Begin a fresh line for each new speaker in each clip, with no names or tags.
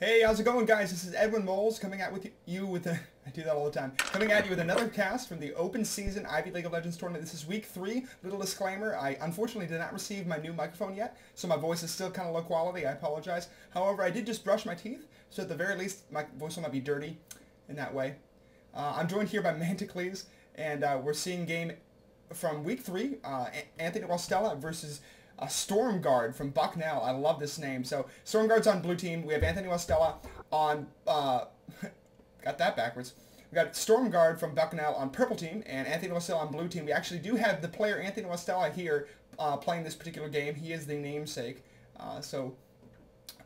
Hey, how's it going, guys? This is Edwin Moles coming out with you with a... I do that all the time. Coming at you with another cast from the open season Ivy League of Legends tournament. This is week 3. Little disclaimer, I unfortunately did not receive my new microphone yet, so my voice is still kind of low quality. I apologize. However, I did just brush my teeth, so at the very least, my voice will not be dirty in that way. I'm joined here by Manticles, and we're seeing game from week 3, Anthony Wastella versus Stormguard from Bucknell. I love this name. So Stormguard's on blue team. We have Anthony Wastella on got that backwards. We got Stormguard from Bucknell on purple team and Anthony Wastella on blue team. We actually do have the player Anthony Wastella here playing this particular game. He is the namesake. So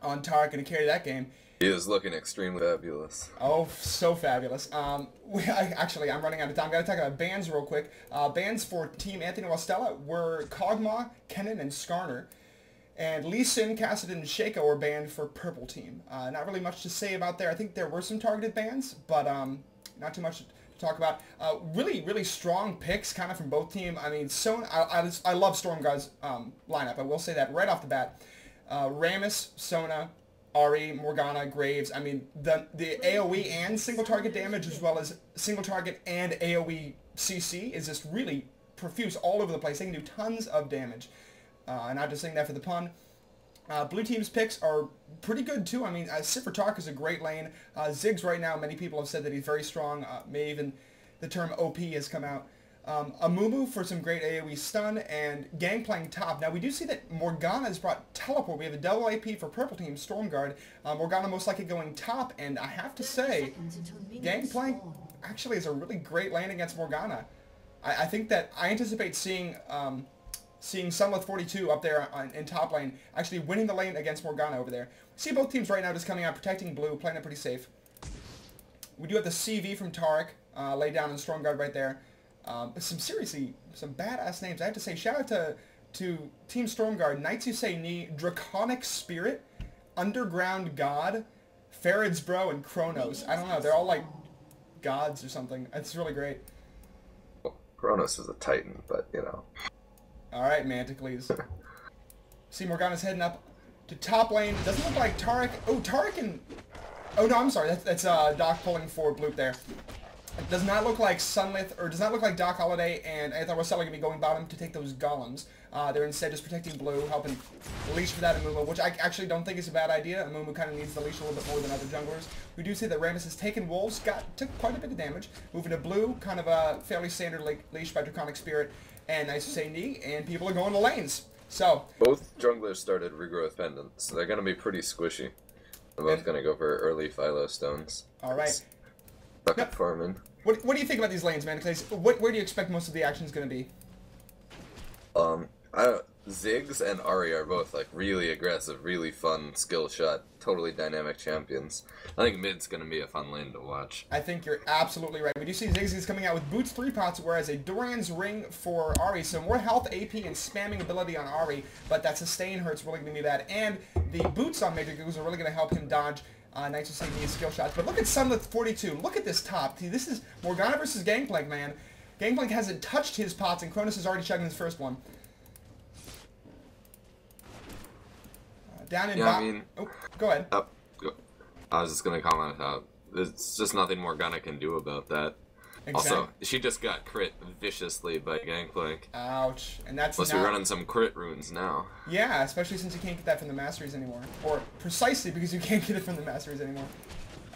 on Tarek going to carry that game.
He is looking extremely fabulous.
Oh, so fabulous. I'm running out of time. Got to talk about bans real quick. Bans for Team Anthony Wastella were Kog'Maw, Kennen, and Skarner. And Lee Sin, Cassidy, and Shaco were banned for purple team. Not really much to say about there. I think there were some targeted bans, but not too much to talk about. Really strong picks kind of from both teams. I mean, I love Stormguard's lineup. I will say that right off the bat. Rammus, Sona, Ahri, Morgana, Graves. I mean, the AoE and single target damage as well as single target and AoE CC is just really profuse all over the place. They can do tons of damage. And I'm just saying that for the pun. Blue team's picks are pretty good too. I mean, Sifratark is a great lane. Ziggs right now, many people have said that he's very strong. Maybe even the term OP has come out. Amumu for some great AoE stun, and Gangplank top. Now we do see that Morgana has brought teleport. We have a double AP for purple team, Stormguard. Morgana most likely going top, and I have to say, Gangplank actually is a really great lane against Morgana. I think that I anticipate seeing Sunleth 42 up there in top lane, actually winning the lane against Morgana over there. We see both teams right now just coming out, protecting blue, playing it pretty safe. We do have the CV from Tarek, laid down in Stormguard right there. Some badass names. I have to say, shout out to Team Stormguard, Knights Who Say Knee, Draconic Spirit, Underground God, Farad's Bro, and Kronos. I don't know, they're all like gods or something. It's really great.
Well, Kronos is a titan, but you know.
Alright, Manticles. See, Morgana's heading up to top lane. Doesn't look like Tarek. Oh, Tarek and... Oh, no, I'm sorry. That's Doc pulling for Bloop there. It does not look like Sunleth, or does not look like Doc Holiday and Anthony Wastella going to be going bottom to take those golems. They're instead just protecting blue, helping leash for that Amumu, which I actually don't think is a bad idea. Amumu kind of needs the leash a little bit more than other junglers. We do see that Rammus has taken wolves, took quite a bit of damage. Moving to blue, kind of a fairly standard leash by Draconic Spirit and Nice to Say Knee, and people are going to lanes. So
both junglers started regrowth pendants, so they're going to be pretty squishy. They're both going to go for early Philo stones.
All right.
Bucket farming.
What do you think about these lanes, man? Where do you expect most of the action is going to be?
Ziggs and Ahri are both like really aggressive, really fun, skill shot, totally dynamic champions. I think mid's going to be a fun lane to watch.
I think you're absolutely right. We do see Ziggs is coming out with Boots 3 pots, whereas a Doran's Ring for Ahri. So more health, AP, and spamming ability on Ahri, but that sustain hurt's really going to be bad. And the Boots on Major Goose are really going to help him dodge Nice to Say Knee skill shots. But look at Sunleth 42. Look at this top. See, this is Morgana versus Gangplank, man. Gangplank hasn't touched his pots, and Kronos is already chugging his first one. Down in
I mean,
oh, go ahead.
I was just going to comment out. There's just nothing Morgana can do about that. Exactly. Also, she just got crit viciously by Gangplank.
Ouch. And that's
Plus, we're running some crit runes now.
Yeah, especially since you can't get that from the Masteries anymore. Or precisely because you can't get it from the Masteries anymore.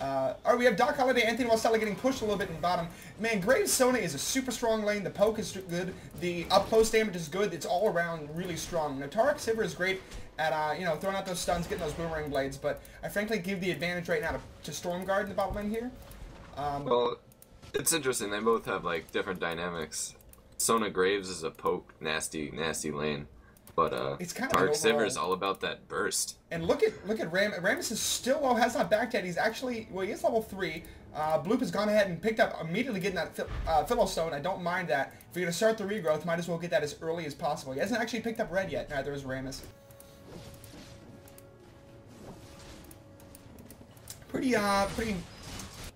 Alright, we have Doc Holiday, Anthony Wastella getting pushed a little bit in bottom. Man, Graves Sona is a super strong lane. The poke is good. The up-close damage is good. It's all around really strong. Now, Tarek Sivir is great at, throwing out those stuns, getting those boomerang blades, but I frankly give the advantage right now to Stormguard in the bottom lane here.
Well, it's interesting. They both have, like, different dynamics. Sona Graves is a poke, nasty lane. But
it's kind
Tarek Sivir is all about that burst.
And look at Rammus is still low, has not backed yet. He's actually, well, he is level 3. Bloop has gone ahead and picked up immediately getting that Philostone. I don't mind that. If you're going to start the regrowth, might as well get that as early as possible. He hasn't actually picked up red yet. Neither is Rammus. Pretty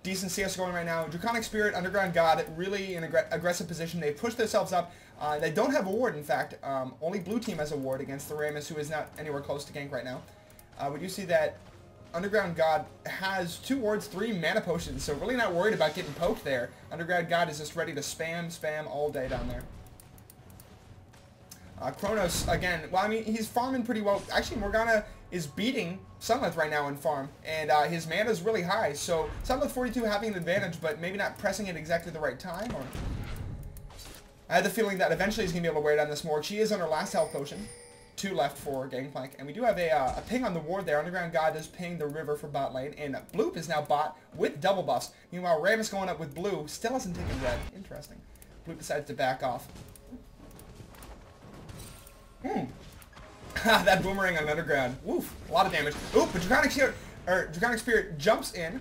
decent CS going right now. Draconic Spirit, Underground God, really in aggressive position. They've pushed themselves up. They don't have a ward, in fact. Only blue team has a ward against the Rammus, who is not anywhere close to gank right now. We do see that Underground God has 2 wards, 3 mana potions, so really not worried about getting poked there. Underground God is just ready to spam all day down there. Kronos, again, well, I mean, he's farming pretty well. Actually, Morgana is beating Sunleth right now in farm, and his mana is really high, so Sunleth 42 having an advantage, but maybe not pressing it exactly the right time. Or I had the feeling that eventually he's going to be able to wear down this Morg. She is on her last health potion. 2 left for Gangplank, and we do have a ping on the ward there. Underground God does ping the river for bot lane, and Bloop is now bot with double buffs. Meanwhile, Rammus going up with blue, still hasn't taken red. Interesting. Bloop decides to back off. That boomerang on Underground. Woof, a lot of damage. Oop, but Draconic Spirit jumps in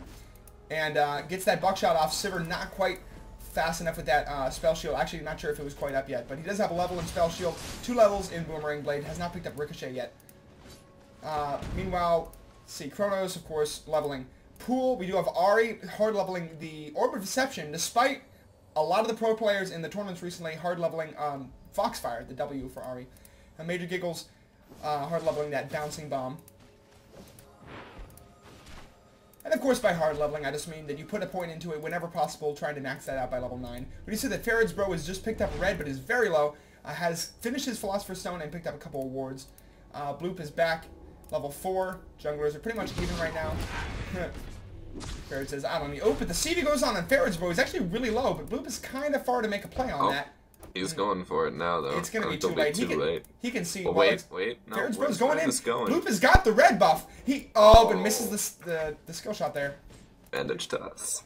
and gets that buckshot off. Sivir not quite fast enough with that spell shield. Actually, not sure if it was quite up yet, but he does have a level in spell shield, 2 levels in Boomerang Blade. Has not picked up Ricochet yet. Meanwhile, let's see, Kronos, of course, leveling. Pool, we do have Ahri hard leveling the Orb of Deception, despite a lot of the pro players in the tournaments recently hard leveling Foxfire, the W for Ahri. Major Giggles hard leveling that Bouncing Bomb. And of course, by hard leveling, I just mean that you put a point into it whenever possible, trying to max that out by level 9. But you see that Farad's Bro has just picked up red, but is very low. Has finished his Philosopher's Stone and picked up a couple awards. Bloop is back, level 4. Junglers are pretty much even right now. Farad says, I don't need. Oh, but the CV goes on Farad's Bro. He's actually really low, but Bloop is kind of far to make a play on that.
He's going for it now, though.
It's going to be too late. He can see.
Well, wait. No,
Farad's Bro's going in.
Going?
Bloop has got the red buff. But misses the skill shot there.
Bandage toss.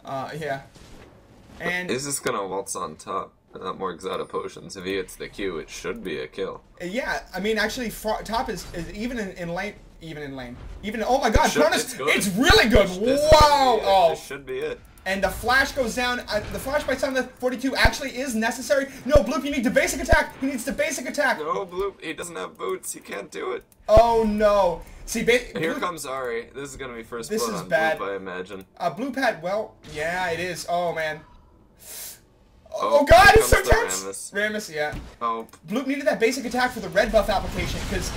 Yeah. And
is this going to waltz on top? Not more out of potions. If he hits the Q, it should be a kill.
Yeah, I mean, actually, top is even in lane. Oh my God, Cronus! It's really good. Wow!
This should be it.
And the flash goes down. The flash by Sunleth 42 actually is necessary. No, Bloop, you need to basic attack. He needs to basic attack.
No, Bloop, he doesn't have boots. He can't do it.
Oh no. See,
here comes Ahri. This is gonna be first blood on bad. Bloop, I imagine.
Bloop had, well, yeah, it is. Oh man. Oh God, it's so tense. Rammus, yeah.
Oh.
Bloop needed that basic attack for the red buff application because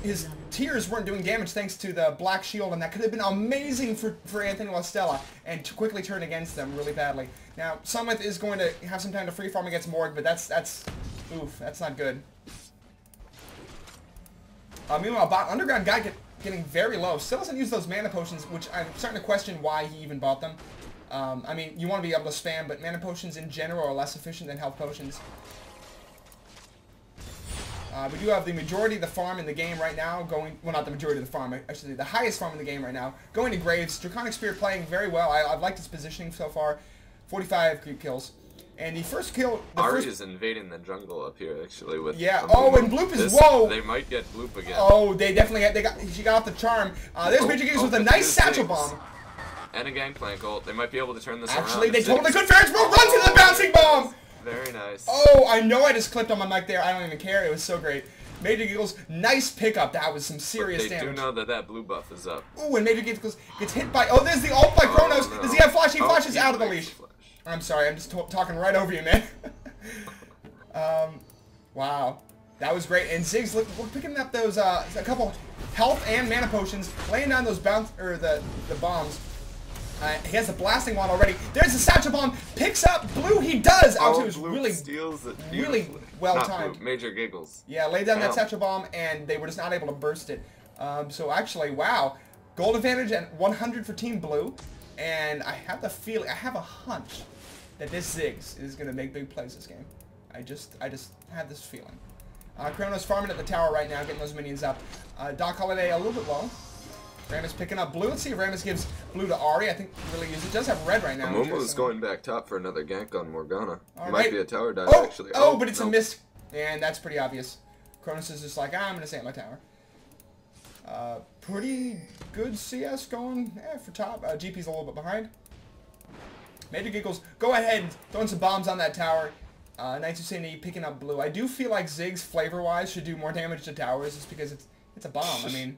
his tears weren't doing damage thanks to the black shield, and that could have been amazing for Anthony Wastella, and to quickly turn against them really badly. Now, Sunleth is going to have some time to free farm against Morg, but that's not good. Meanwhile, Underground guy getting very low. Still doesn't use those mana potions, which I'm starting to question why he even bought them. I mean, you want to be able to spam, but mana potions in general are less efficient than health potions. We do have the majority of the farm in the game right now going, well, not the majority of the farm, actually the highest farm in the game right now, going to Graves. Draconic Spear playing very well. I've liked his positioning so far. 45 creep kills. And the first kill...
Ahri is invading the jungle up here, actually. With
yeah, oh, and Bloop is... Whoa!
They might get Bloop again.
Oh, they definitely... She got off the charm. There's Major Gigs with a nice satchel bomb.
And a Gangplank ult. They might be able to turn this
around.
Actually,
they totally could. Farad's Bro, run to the Bouncing Bomb!
Very nice.
Oh, I know I just clipped on my mic there. I don't even care. It was so great. Major Giggles, nice pickup. That was some serious damage.
They do know that blue buff is up.
Ooh, and Major Giggles gets hit by... Oh, there's the ult by Kronos. No. Does he have flash? He flashes out of the leash. I'm sorry. I'm just talking right over you, man. Wow. That was great. And Ziggs, look picking up those, a couple health and mana potions, laying down those the bombs. He has the blasting wand already. There's the satchel bomb. Picks up Blue. He does.
Oh,
it was really,
steals it
really well timed.
Major Giggles.
Yeah, laid down that satchel bomb, and they were just not able to burst it. So actually, wow, gold advantage and 100 for Team Blue. And I have the feeling, I have a hunch that this Ziggs is gonna make big plays this game. I just had this feeling. Kronos farming at the tower right now, getting those minions up. Doc Holiday a little bit low. Rammus picking up Blue. Let's see if Rammus gives Blue to Ahri. I think really uses it. Does have red right now.
Momo's going back top for another gank on Morgana. Might be a tower dive, actually.
Oh, but it's a miss. And that's pretty obvious. Kronos is just like, I'm going to stay at my tower. Pretty good CS going for top. GP's a little bit behind. Major Giggles, go ahead, throwing some bombs on that tower. Knights Husseini picking up Blue. I do feel like Ziggs, flavor-wise, should do more damage to towers just because it's a bomb. I mean...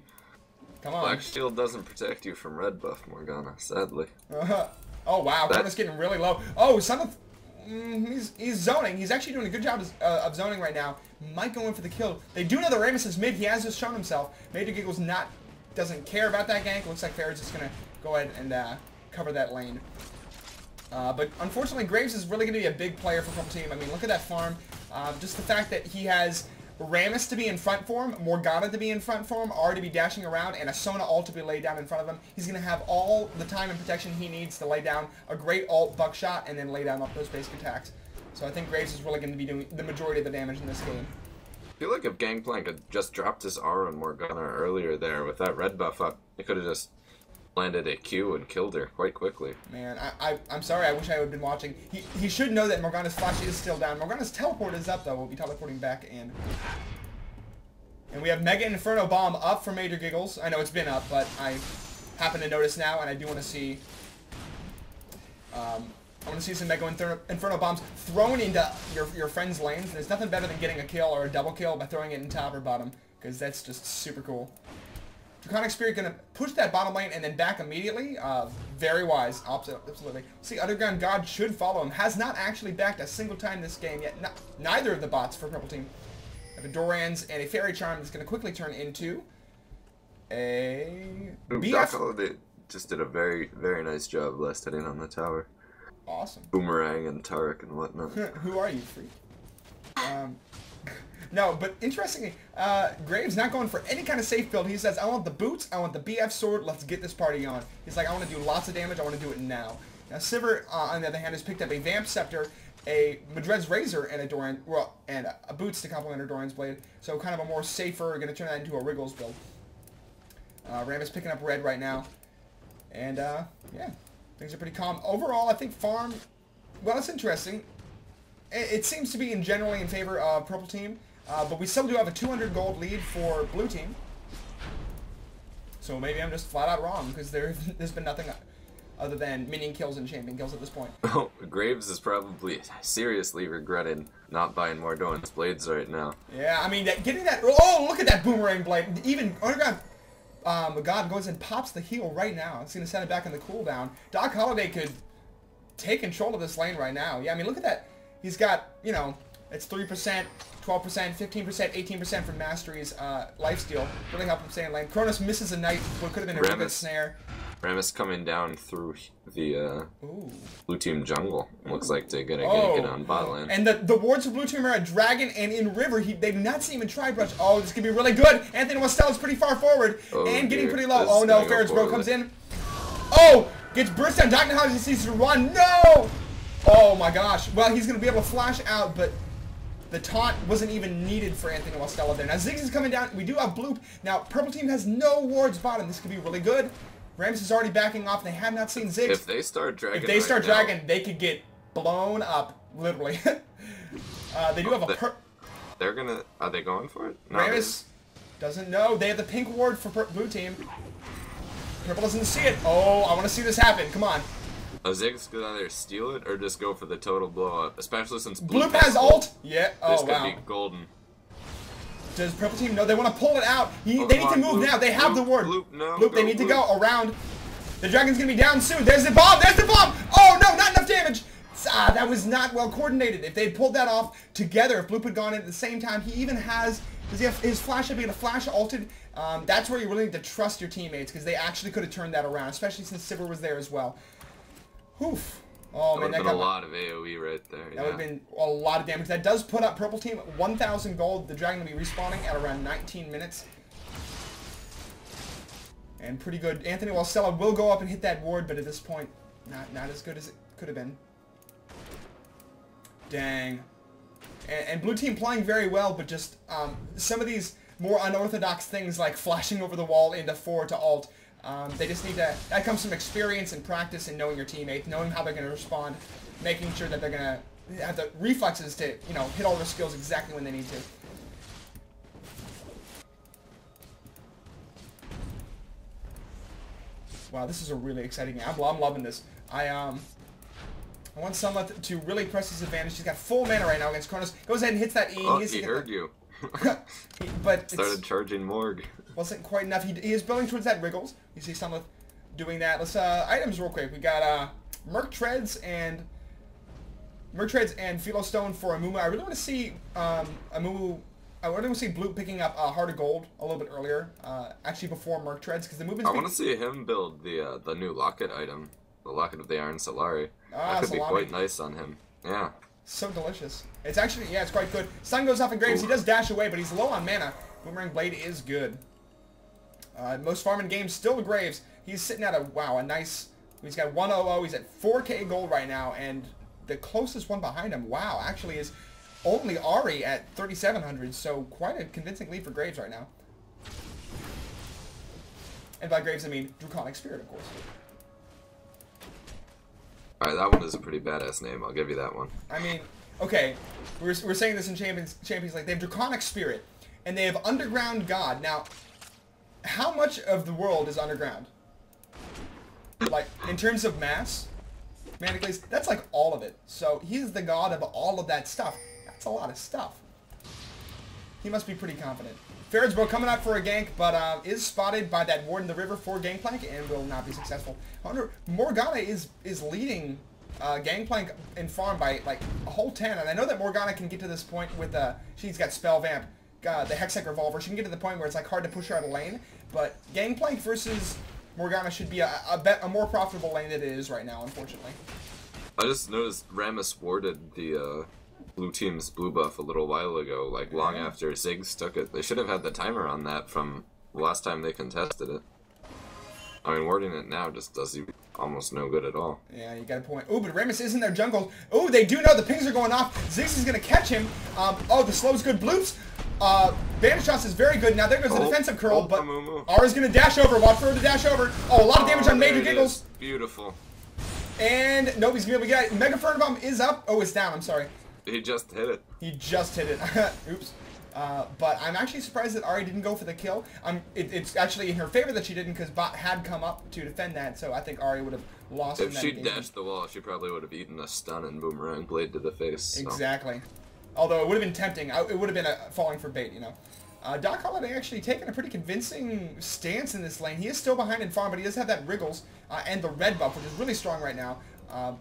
Come on.
Black Shield doesn't protect you from red buff, Morgana, sadly.
Oh, wow. Kronos getting really low. Oh, he's zoning. He's actually doing a good job of zoning right now. Might go in for the kill. They do know that Rammus is mid. He has just shown himself. Major Giggles not doesn't care about that gank. Looks like Fair's just going to go ahead and cover that lane. But unfortunately, Graves is really going to be a big player for Purple Team. I mean, look at that farm. Just the fact that he has Rammus to be in front for him, Morgana to be in front for him, R to be dashing around, and a Sona ult to be laid down in front of him. He's going to have all the time and protection he needs to lay down a great ult buckshot and then lay down those basic attacks. So I think Graves is really going to be doing the majority of the damage in this game.
I feel like if Gangplank had just dropped his R on Morgana earlier there with that red buff up, he could have just landed a Q and killed her quite quickly.
Man, I'm sorry. I wish I would have been watching. He should know that Morgana's flash is still down. Morgana's teleport is up, though. We'll be teleporting back in. And we have Mega Inferno Bomb up for Major Giggles. I know it's been up, but I happen to notice now, and I do want to see... I want to see some Mega Inferno Bombs thrown into your friend's lanes. There's nothing better than getting a kill or a double kill by throwing it in top or bottom, because that's just super cool. Draconic Spirit going to push that bottom lane and then back immediately. Very wise. Absolutely. See, Underground God should follow him. Has not actually backed a single time this game yet. Neither of the bots for Purple Team. Have a Doran's and a Fairy Charm that's going to quickly turn into a BF.
They just did a very, very nice job last hitting on the tower.
Awesome.
Boomerang and Tarek and whatnot.
Who are you, freak? No, but interestingly, Graves not going for any kind of safe build. He says, I want the boots, I want the BF sword, let's get this party on. He's like, I want to do lots of damage, I want to do it now. Now, Sivir, on the other hand, has picked up a Vamp Scepter, a Madred's Razor, and a Doran, well, and a Boots to complement her Doran's Blade. So kind of a more safer, going to turn that into a Wriggles build. Ram is picking up red right now. And, yeah, things are pretty calm. Overall, I think farm, well, it's interesting. It seems to be generally in favor of Purple Team. But we still do have a 200 gold lead for Blue Team. So maybe I'm just flat out wrong, because there's been nothing other than minion kills and champion kills at this point.
Oh, Graves is probably seriously regretting not buying more Doran's Blades right now.
Yeah, I mean, getting that... Oh, look at that Boomerang Blade. Even Underground God goes and pops the heal right now. It's going to send it back in the cooldown. Doc Holliday could take control of this lane right now. Yeah, I mean, look at that. He's got, you know, it's 3%, 12%, 15%, 18% from Mastery's lifesteal. Really help him stay in lane. Kronos misses a knight, what could have been a really good snare.
Rammus coming down through the Blue Team jungle. Looks like they're gonna get on bot lane.
And the wards of Blue Team are at Dragon and in River. They do not see him in Tri-Brush. Oh, this could be really good. Anthony Wastella's pretty far forward and getting pretty low. Oh no, Ferret's Bro comes in. Oh, gets burst down. Dr. Hodge sees to run. No! Oh my gosh. Well, he's gonna be able to flash out, but the taunt wasn't even needed for Anthony Wastella there. Now Ziggs is coming down. We do have Bloop. Now Purple Team has no wards bottom. This could be really good. Rams is already backing off. They have not seen Ziggs.
If they start Dragon,
they could get blown up, literally. They do have a...
They're gonna... Are they going for it? No,
Rams doesn't know. They have the pink ward for Blue Team. Purple doesn't see it. Oh, I want to see this happen. Come on.
Ziggs could either steal it or just go for the total blow up, especially since
Bloop has ult. Yeah. Oh,
this
wow.
could be golden.
Does Purple Team know? They want to pull it out. They need to move now. They have the ward. Bloop, they need to go around. The Dragon's going to be down soon. There's the bomb. There's the bomb. Oh, no, not enough damage. That was not well coordinated. If they had pulled that off together, if Bloop had gone in at the same time, he even has... Does he have his flash up? He got a flash ulted. That's where you really need to trust your teammates, because they actually could have turned that around, especially since Sivir was there as well. Oof. Oh, man,
that got a lot of AoE right there.
That would have been a lot of damage. That does put up Purple Team 1,000 gold. The Dragon will be respawning at around 19 minutes. And pretty good. Anthony Wastella will go up and hit that ward, but at this point, not as good as it could have been. Dang. And Blue Team playing very well, but just some of these more unorthodox things like flashing over the wall into 4 to ult. They just need to... That comes from experience and practice and knowing your teammates, knowing how they're going to respond, making sure that they're going to have the reflexes to, you know, hit all their skills exactly when they need to. Wow, this is a really exciting game. I'm loving this. I want Sunlit to really press his advantage. He's got full mana right now against Kronos. Goes ahead and hits that E.
Oh, he heard you.
But
started charging Morg.
Wasn't quite enough. He is building towards that Wriggles. You see Sunlit doing that. Let's items real quick. We got Merc Treads and Philo Stone for Amumu. I really want to see Amumu I wanted to see Blue picking up Heart of Gold a little bit earlier, actually before Merc Treads, because the movement's...
I want to see him build the new Locket item, the Locket of the Iron Solari. That could
Salami.
be quite nice on him. Yeah.
So delicious. It's actually, yeah, it's quite good. Stun goes off in Graves. He does dash away, but he's low on mana. Boomerang Blade is good. Most farming games still to Graves. He's sitting at a nice... He's got 100. He's at 4k gold right now, and the closest one behind him, wow, actually is only Ari at 3,700, so quite a convincing lead for Graves right now. And by Graves, I mean Draconic Spirit, of course.
Alright, that one is a pretty badass name. I'll give you that one.
I mean, okay, we're saying this in Champions League. They have Draconic Spirit, and they have Underground God. Now, how much of the world is underground? Like, in terms of mass, Manticles, that's like all of it. So he's the god of all of that stuff. That's a lot of stuff. He must be pretty confident. Ferridsbro coming out for a gank, but is spotted by that Ward in the River for Gangplank and will not be successful. Morgana is leading Gangplank in farm by like a whole 10, and I know that Morgana can get to this point with she's got Spell Vamp, the Hextech Revolver. She can get to the point where it's like hard to push her out of lane, but Gangplank versus Morgana should be a more profitable lane than it is right now, unfortunately.
I just noticed Rammus warded the blue team's blue buff a little while ago, like long after Ziggs took it. They should have had the timer on that from the last time they contested it. I mean, warding it now just does you almost no good at all.
Yeah, you got a point. Ooh, but Rammus is in their jungle. Ooh, they do know the pings are going off. Ziggs is going to catch him. Oh, the slow's good. Bloops. Bandage Shots is very good. Now there goes the defensive curl, but Ara's going to dash over. Watch for her to dash over. Oh, a lot of damage on Major Giggles.
Beautiful.
And nobody's going to be able to get it. Mega Inferno Bomb is up. Oh, it's down. I'm sorry.
He just hit it.
He just hit it. Oops. But I'm actually surprised that Ari didn't go for the kill. It's actually in her favor that she didn't, because Bot had come up to defend that, so I think Ari would have lost.
If she dashed the wall, she probably would have eaten a stun and Boomerang Blade to the face. So.
Exactly. Although it would have been tempting. It would have been falling for bait, you know. Doc Holiday actually taking a pretty convincing stance in this lane. He is still behind in farm, but he does have that Wriggles and the red buff, which is really strong right now. I have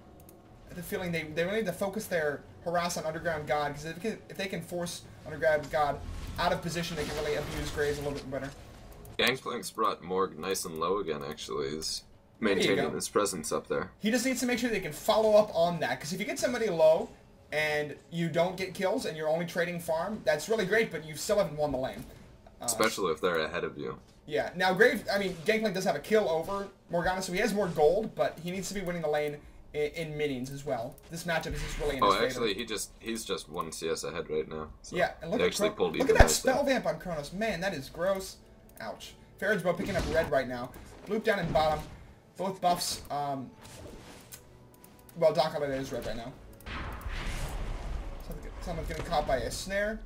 the feeling they really need to focus their harass on Underground God, because if they can force Underground God out of position, they can really abuse Graves a little bit better.
Gangplank's brought Morg nice and low again, actually. He's maintaining his presence up there.
He just needs to make sure they can follow up on that, because if you get somebody low and you don't get kills and you're only trading farm, that's really great, but you still haven't won the lane.
Especially if they're ahead of you.
Yeah. Now, Gangplank does have a kill over Morgana, so he has more gold, but he needs to be winning the lane in minions as well. This matchup is just really in his favor.
Actually, he's just one CS ahead right now. So
yeah, and look at that Spell Vamp on Kronos. Man, that is gross. Ouch. Ferridsbro picking up red right now. Bloop down in bottom. Both buffs. Well, Doc Holiday is red right now. Someone's getting caught by a snare.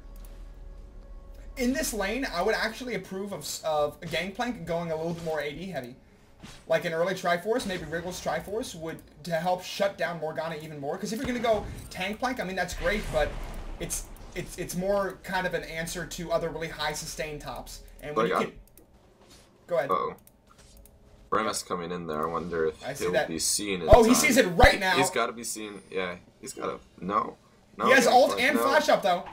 In this lane, I would actually approve of Gangplank going a little bit more AD heavy. Like an early Triforce, maybe Wriggles Triforce would to help shut down Morgana even more. Because if you're gonna go tank plank, I mean that's great, but it's more kind of an answer to other really high sustain tops. And when you can, go ahead.
Uh-oh. Rammus coming in there. I wonder if he'll be seen.
Oh, he sees it right now.
He's got to be seen. Yeah, he's got to. No.
He has ult and flash up though.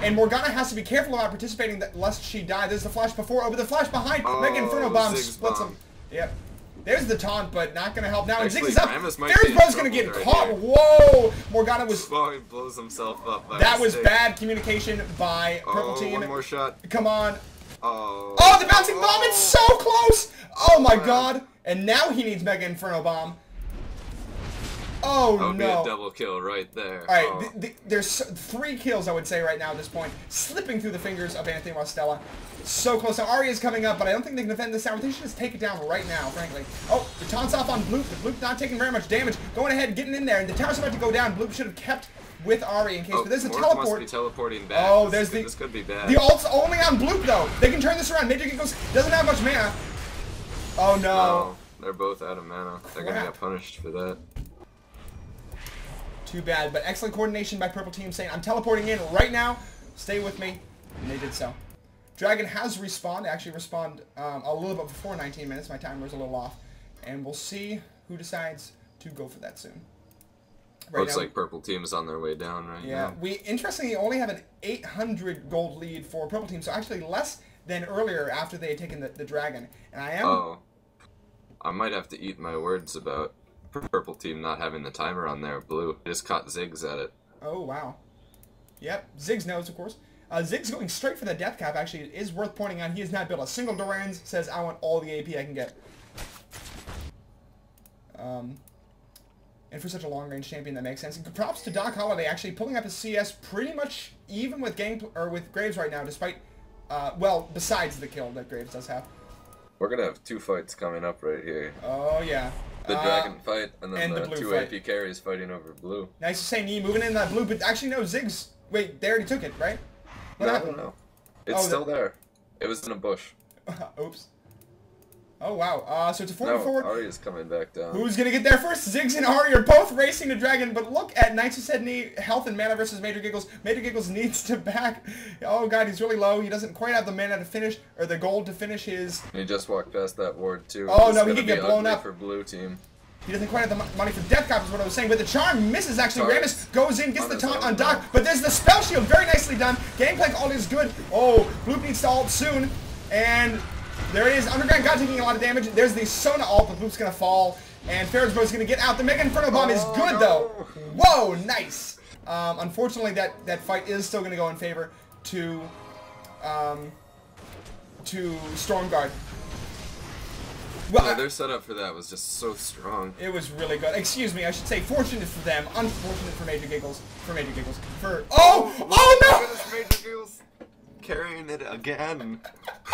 And Morgana has to be careful about participating lest she die. There's the flash before. Oh, but the flash behind. Mega Inferno Bomb splits him. Yep. There's the taunt, but not going to help now. And Ziggs is up. Ferridsbro's going to get caught. Whoa! Morgana was...
Oh, he blows himself up by
that mistake. Was bad communication by Purple Team.
One more shot.
Come on.
Oh.
Oh, the bouncing bomb. It's so close. Oh, my God. And now he needs Mega Inferno Bomb. Oh,
that would be
no.
a double kill right there.
All right, there's 3 kills, I would say, right now at this point. Slipping through the fingers of Anthony Wastella. So close. Now, Arya is coming up, but I don't think they can defend this tower. They should just take it down right now, frankly. Oh, the taunt's off on Bloop. The Bloop not taking very much damage. Going ahead, getting in there, and the tower's about to go down. Bloop should have kept with Ari in case, but there's a teleport.
Must be teleporting back.
Oh,
this could be bad.
The ult's only on Bloop, though. They can turn this around. Major Giggles doesn't have much mana. Oh, no.
They're both out of mana. They're going to get punished for that.
Too bad, but excellent coordination by Purple Team saying, I'm teleporting in right now. Stay with me. And they did so. Dragon has respawned. Actually respawned a little bit before 19 minutes. My timer's a little off. And we'll see who decides to go for that soon. Right
Looks
now.
like purple team is on their way down right
Yeah,
now.
we interestingly only have an 800 gold lead for purple team, so actually less than earlier after they had taken the dragon. And I am...
Oh, I might have to eat my words about purple team not having the timer on there. Blue just caught Ziggs at it.
Oh, wow. Yep, Ziggs knows, of course. Ziggs going straight for the death cap, actually. It is worth pointing out he has not built a single Doran's, says I want all the AP I can get. And for such a long-range champion, that makes sense. And props to Doc Holliday, actually pulling up his CS pretty much even with with Graves right now, despite, well, besides the kill that Graves does have.
We're gonna have 2 fights coming up right here.
Oh, yeah.
The dragon fight, and then
and
the
the blue
2
fight.
AP carries fighting over blue.
Nice to say, Nee moving in that blue, but actually no, Ziggs. Wait, they already took it, right? What happened?
No. It's still there. It was in a bush.
Oops. Oh, wow. So it's a 4v4.
No, Ari is coming back down.
Who's going to get there first? Ziggs and Ari are both racing the dragon, but look at Knights Who Said Nee, health and mana versus Major Giggles. Major Giggles needs to back. Oh, God, he's really low. He doesn't quite have the mana to finish, or the gold to finish his...
He just walked past that ward, too.
Oh,
This
no,
is
he
gonna
could get
be
blown
ugly
up.
for blue team.
He doesn't quite have the money for Death Cop is what I was saying, but the charm misses actually.
Sorry.
Rammus goes in, gets
On
the
his
taunt
own
on Doc,
now.
but there's the spell shield, very nicely done. Gangplank all is good. Oh, Bloop needs to ult soon, and there it is. Underground God taking a lot of damage. There's the Sona ult, but Bloop's gonna fall, and Ferris Bro's gonna get out. The Mega Inferno Bomb is good though. Whoa, nice. Unfortunately, that fight is still gonna go in favor to Stormguard. Well,
Yeah, their setup for that was just so strong.
it was really good. Excuse me, I should say fortunate for them, unfortunate for Major Giggles. Oh no!
Major Giggles carrying it again.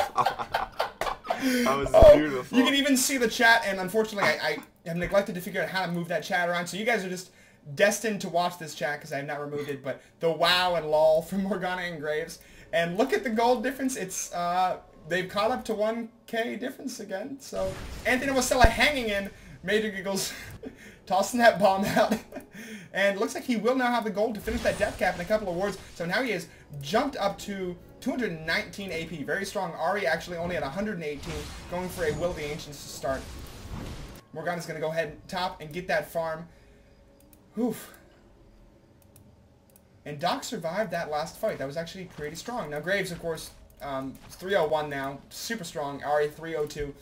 That was beautiful.
You can even see the chat, and unfortunately I have neglected to figure out how to move that chat around, so you guys are just destined to watch this chat because I have not removed it, but the wow and lol from Morgana and Graves. And look at the gold difference. It's they've caught up to 1k difference again. So Anthony Wastella hanging in, Major Giggles tossing that bomb out. And it looks like he will now have the gold to finish that death cap in a couple of wards. So now he has jumped up to 219 AP. Very strong. Ari actually only at 118, going for a Will of the Ancients to start. Morgana's going to go ahead top and get that farm. Oof. And Doc survived that last fight. That was actually pretty strong. Now Graves, of course, 301 now. Super strong. Ari 302.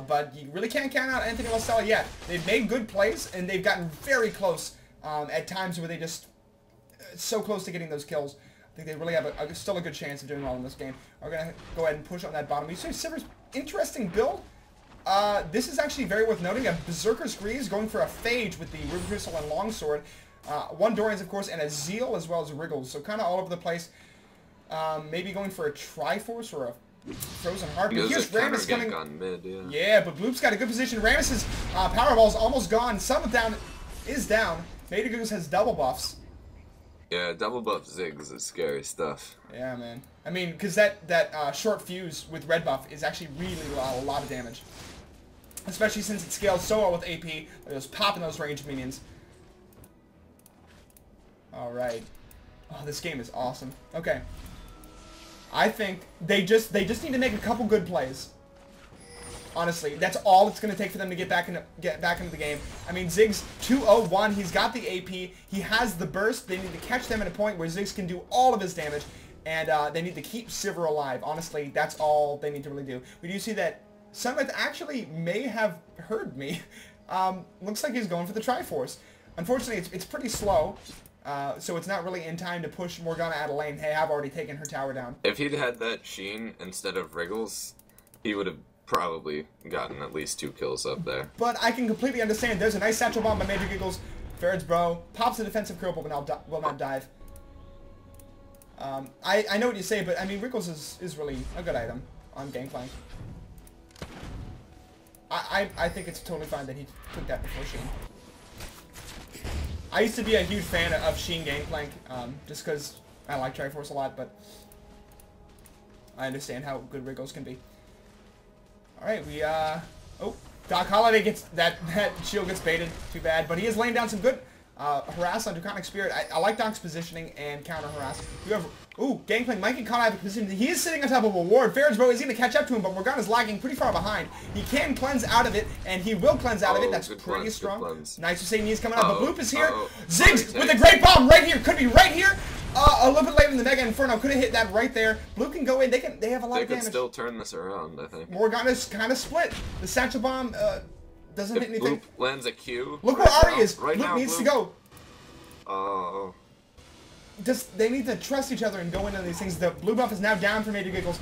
But you really can't count out Anthony Wastella yet. They've made good plays, and they've gotten very close at times where they just... so close to getting those kills. I think they really have still a good chance of doing well in this game. We're going to go ahead and push on that bottom. You see Sivir's interesting build. This is actually very worth noting. A Berserker Screeze going for a Phage with the River Crystal and Longsword. 1 Doran's, of course, and a Zeal as well as Wriggles. So kind of all over the place. Maybe going for a Triforce or a Frozen Heart. But here's Rammus coming.
On mid, yeah.
Yeah, but Bloop's got a good position. Rammus's Powerball's almost gone. Summon down is down. Major Giggles has double buffs.
Yeah, double buff Ziggs is scary stuff.
Yeah, man. I mean, because that short fuse with red buff is actually really a lot of damage. Especially since it scales so well with AP. Just popping those ranged minions. Alright. Oh, this game is awesome. Okay. I think they just need to make a couple good plays. Honestly, that's all it's going to take for them to get back into the game. I mean, Ziggs 201, he's got the AP, he has the burst. They need to catch them at a point where Ziggs can do all of his damage, and they need to keep Sivir alive. Honestly, that's all they need to really do. We do see that Sunlight actually may have heard me. Looks like he's going for the Triforce. Unfortunately, it's pretty slow. So it's not really in time to push Morgana out of lane. Hey, I've already taken her tower down.
If he'd had that Sheen instead of Wriggles, he would have probably gotten at least 2 kills up there.
But I can completely understand. There's a nice satchel bomb by Major Giggles. Ferret's bro pops a defensive curl, but will not dive. I know what you say, but I mean, Wriggles is really a good item on Gangplank. I think it's totally fine that he took that before Sheen. I used to be a huge fan of Sheen Gangplank, just because I like Triforce a lot, but I understand how good Wriggles can be. Alright, we, oh, Doc Holliday gets, that shield gets baited, too bad, but he is laying down some good Harass on Draconic Spirit. I like Doc's positioning and counter harass. We have, ooh, Gangplank might get caught out of position. He is sitting on top of a ward. Farron's bow is going to catch up to him, but Morgana's lagging pretty far behind. He can cleanse out of it, and he will cleanse out of it. That's pretty strong. Nice to say Knee's coming out, but Bloop is here. Ziggs with a great bomb right here. Could be right here. A little bit later in the Mega Inferno. Could have hit that right there. Blue can go in. They have a lot of damage.
They could still turn this around, I think.
Morgana's kind of split. The Satchel Bomb doesn't hit anything.
Bloop lands a Q.
Look where Ari is. Bloop needs to go.
Oh.
They need to trust each other and go into these things. The blue buff is now down for Major Giggles.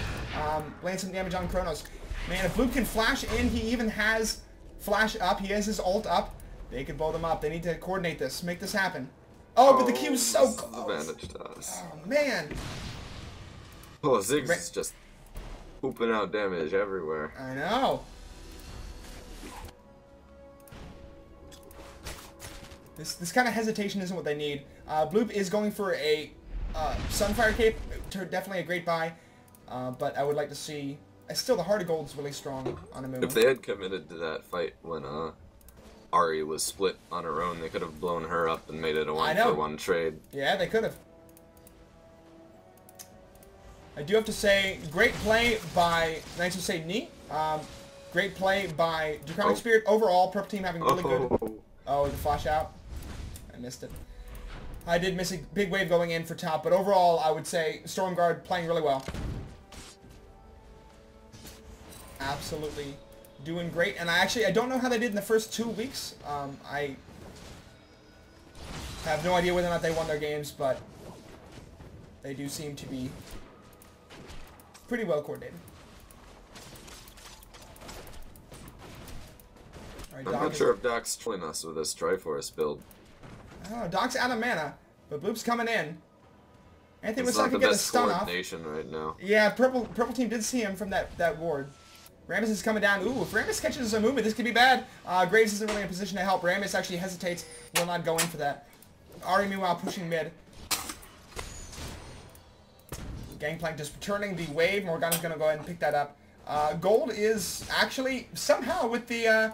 Land some damage on Kronos. Man, if Bloop can flash in, he even has flash up. He has his ult up. They could blow them up. They need to coordinate this. Make this happen. Oh, but the Q is so close.
Advantage to us.
Oh, man.
Oh, Ziggs is just pooping out damage everywhere.
I know. This kind of hesitation isn't what they need. Bloop is going for a Sunfire Cape. Definitely a great buy. But I would like to see... Still, the Heart of Gold is really strong on a move.
If they had committed to that fight when Ari was split on her own, they could have blown her up and made it a 1-for-1 trade.
Yeah, they could have. I do have to say, great play by Knights of St. Knee. Great play by Draconic Spirit. Overall, Purple Team having really good... Oh, the flash out. I missed it. I did miss a big wave going in for top, but overall, I would say Stormguard playing really well. Absolutely doing great. And I don't know how they did in the first 2 weeks. I have no idea whether or not they won their games, but they do seem to be pretty well coordinated.
I'm not sure if Doc's trolling us with this Triforce build.
I don't know. Doc's out of mana, but Bloop's coming in. Anthony was
not
not
the
get a
best
stun off.
coordination right now.
Yeah, purple team did see him from that ward. Rammus is coming down. Ooh, if Rammus catches a movement, this could be bad. Graves isn't really in a position to help. Rammus actually hesitates, will not go in for that. Ari, meanwhile, pushing mid. Gangplank just returning the wave. Morgana's going to go ahead and pick that up. Gold is actually somehow with the...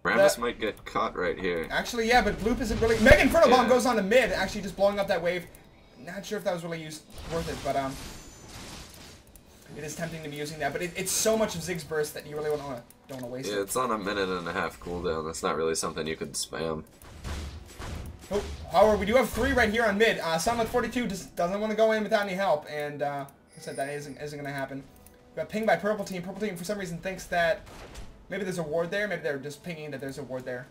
Rammus might get caught right here.
Actually, yeah, but Bloop isn't really... Mega Inferno Bomb goes on to mid, actually just blowing up that wave. Not sure if that was really worth it, but it is tempting to be using that. But it's so much of Ziggs burst that you really don't want to waste it.
Yeah, it's on a 1.5 cooldown. That's not really something you could spam.
Oh, however, we do have 3 right here on mid. Sunlit 42 just doesn't want to go in without any help, and I said that isn't going to happen. We got pinged by Purple Team. Purple Team, for some reason, thinks that maybe there's a ward there. Maybe they're just pinging that there's a ward there.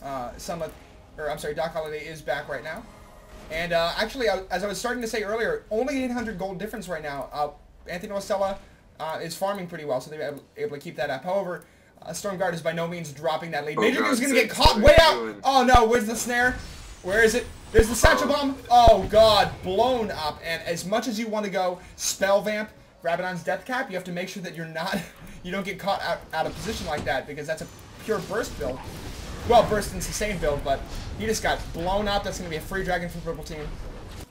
Doc Holiday is back right now. And actually, as I was starting to say earlier, only 800 gold difference right now. Anthony Wastella is farming pretty well, so they're able to keep that up. However, Stormguard is by no means dropping that lead. Major Giggle's going to get caught way out. Oh no, where's the snare? Where is it? There's the Satchel Bomb. Oh god, blown up. And as much as you want to go Spell Vamp, Rabadon's Death Cap, you have to make sure that you don't get caught out of position like that, because that's a pure burst build. Well, burst and sustain build, but he just got blown up. That's going to be a free dragon for Purple Team.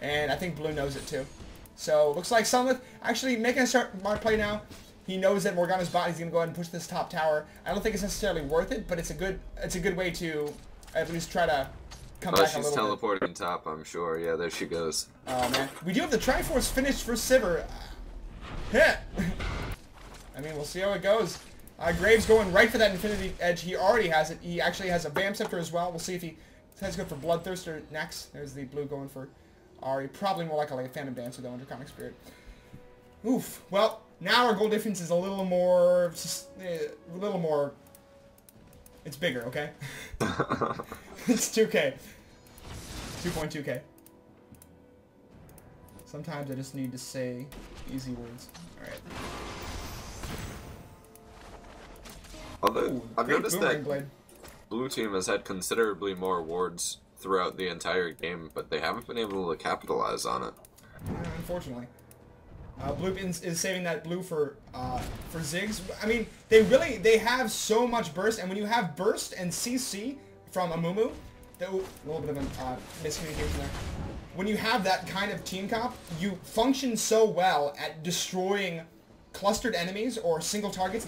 And I think Blue knows it too. So, looks like Sunlit actually making a smart play now. He knows that Morgana's bot is going to go ahead and push this top tower. I don't think it's necessarily worth it, but it's a good way to at least try to come back a little bit.
She's teleporting top, I'm sure. Yeah, there she goes.
Oh, man. We do have the Triforce finished for Sivir. Hit! I mean, we'll see how it goes. Graves going right for that Infinity Edge. He already has it. He actually has a Bam Scepter as well. We'll see if he decides to go for Bloodthirster next. There's the blue going for Ari. Probably more like a Phantom Dancer, though, under Comic Spirit. Oof. Well, now our goal difference is a little more... It's bigger, okay? It's 2K. 2.2K. Sometimes I just need to say easy words. Alright.
Although, I've noticed that Blue Team has had considerably more wards throughout the entire game, but they haven't been able to capitalize on it.
Unfortunately. Blue is saving that blue for Ziggs. I mean, they have so much burst, and when you have burst and CC from Amumu, a little bit of a miscommunication there. When you have that kind of team comp, you function so well at destroying clustered enemies or single targets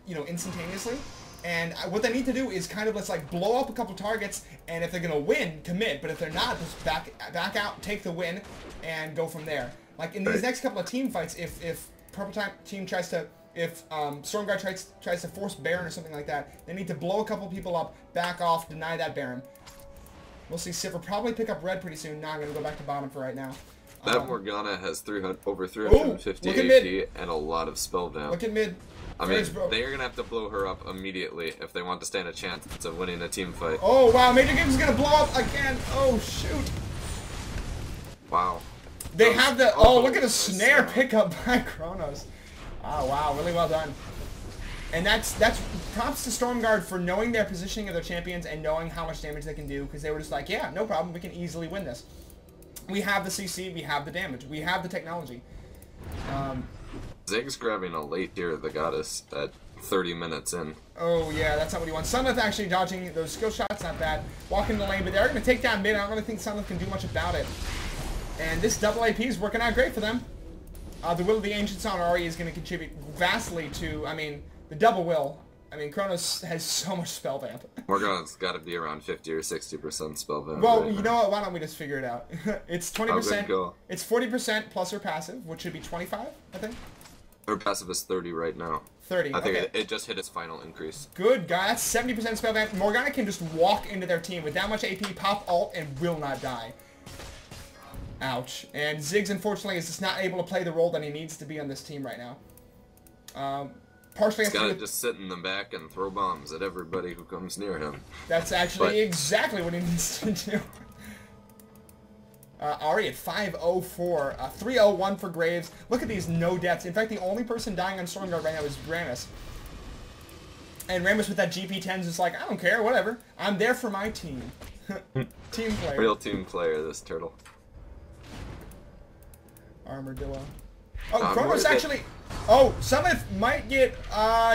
instantaneously And what they need to do is kind of let's like blow up a couple targets, and if they're gonna win, commit. But if they're not, just back out, take the win, and go from there. Like in these next couple of team fights, if Purple Team tries to, if Stormguard tries to force Baron or something like that, they need to blow a couple people up, back off, deny that Baron. We'll see Sivir probably pick up red pretty soon. Now I'm gonna go back to bottom for right now.
That Morgana has over 350 AP and a lot of spell vamp.
Look at mid.
I mean, they're going to have to blow her up immediately if they want to stand a chance of winning a team fight.
Oh, wow. Major Gigs is going to blow up again. Oh, shoot.
Wow.
They have the... Oh, look at the snare pickup by Kronos. Oh, wow. Really well done. And that's props to Stormguard for knowing their positioning of their champions and knowing how much damage they can do, because they were just like, yeah, no problem. We can easily win this. We have the CC. We have the damage. We have the technology.
Zig's grabbing a late here, the goddess, at 30 minutes in.
Oh, yeah, that's not what he wants. Sunlith actually dodging those skill shots, not bad. Walking the lane, but they're going to take down mid. I don't really think Sunlith can do much about it. And this double AP is working out great for them. The Will of the Ancients on Ari is going to contribute vastly to, I mean, the double will. I mean, Kronos has so much spell vamp.
Morgana's got to be around 50 or 60% spell vamp.
Well,
right
you know what? Why don't we just figure it out? It's 20%. It's 40% plus her passive, which should be 25, I think.
Her passive is 30 right now.
30.
I think it just hit its final increase.
Good, guy. That's 70% spell vamp. Morgana can just walk into their team with that much AP, pop ult, and will not die. Ouch. And Ziggs, unfortunately, is just not able to play the role that he needs to be on this team right now. Partially,
he's got to just sit in the back and throw bombs at everybody who comes near him.
That's actually exactly what he needs to do. Ari at 504, 301 for Graves. Look at these no deaths. In fact, the only person dying on Stormguard right now is Rammus. And Rammus with that GP10 is just like, I don't care, whatever. I'm there for my team. Team player.
Real team player, this turtle.
Armadillo. Oh, Kronos actually... Oh, Sunlith might get...